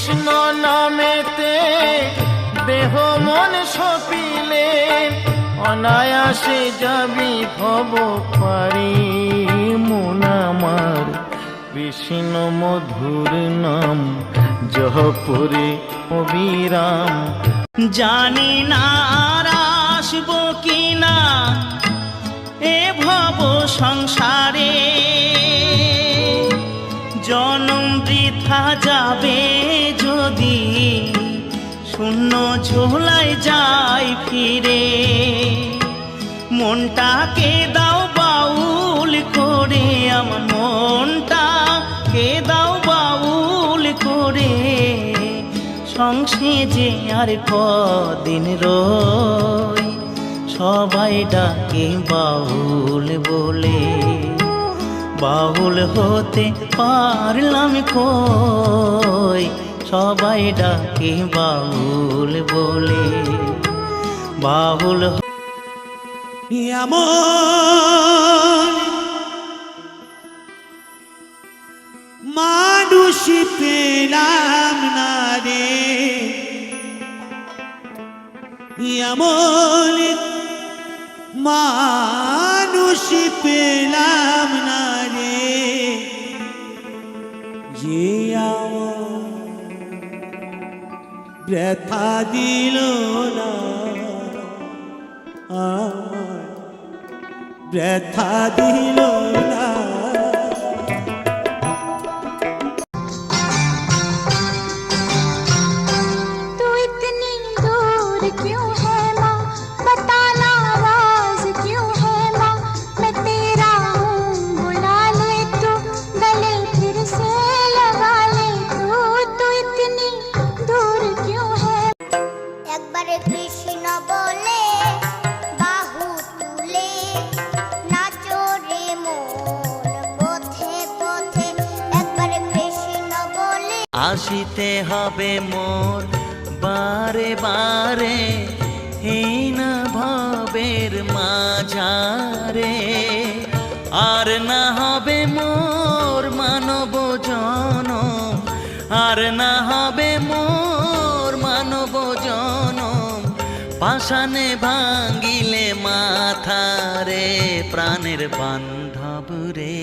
কৃষ্ণ নামেতে দেহ মন সপিলে অনায়াসে যাবি ভব পারি। মন আমার কৃষ্ণ মধুর নাম জপরে অবিরাম। জানি না আর আসবো কিনা এ ভব সংসারে, জনম বৃথা যাবে যদি শূন্য ঝোলায় যাই ফিরে। মনটাকে দাও বাউল করে, আমার মনটাকে দাও বাউল করে। সংসে যে আর কদিন রই, সবাই ডাকে বাউল বলে। বাউল হতে পারলাম কই, সবাই ডাকে বাউল বলে। বাউল এমন মানুষ পেলাম না রে, এমন মানুষ পেলাম না রে, যে আমার ব্যথা দিল না, ব্যথা দিল না। तू इतनी दूर क्यों है माँ, बताना आवाज क्यों है माँ। मैं तेरा हूँ बुला ले तू, गले फिर से लगा ले तू। तू इतनी दूर क्यों है। एक बार कृष्ण बोले बाहु तुले, नाचो रे मोर पथे पथे। एक बार कृष्ण बोले আসিতে হবে মোর বারে বারে, এই না ভবের মাঝারে। আর না হবে মোর মানব জনম, আর না হবে মোর মানব জনম। পাষাণে ভাঙ্গিলে মাথারে, প্রাণের বান্ধব রে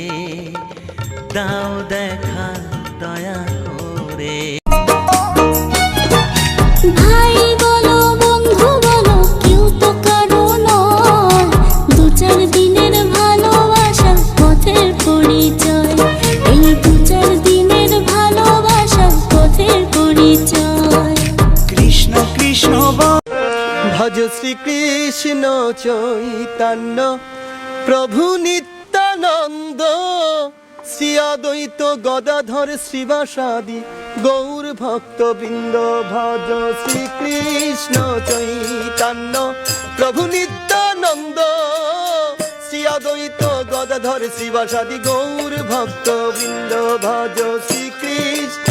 দাও দেখা দয়া করে। ভাই বলো বন্ধু বলো কেউ তো কারো নয়, দু চার দিনের ভালোবাসা পথের পরিচয়। এই দু চার দিনের ভালোবাসা পথের পরিচয়। কৃষ্ণ কৃষ্ণ ভজ শ্রীকৃষ্ণ চৈতন্য প্রভু নিত্যানন্দ, শ্রী অদ্বৈত গদাধর শ্রীবাসাদি গৌর ভক্তবৃন্দ। ভজ শ্রীকৃষ্ণ চৈতন্য প্রভু নিত্যানন্দ, শ্রী অদ্বৈত গদাধর শ্রীবাসাদি গৌর ভক্তবৃন্দ। ভজ শ্রীকৃষ্ণ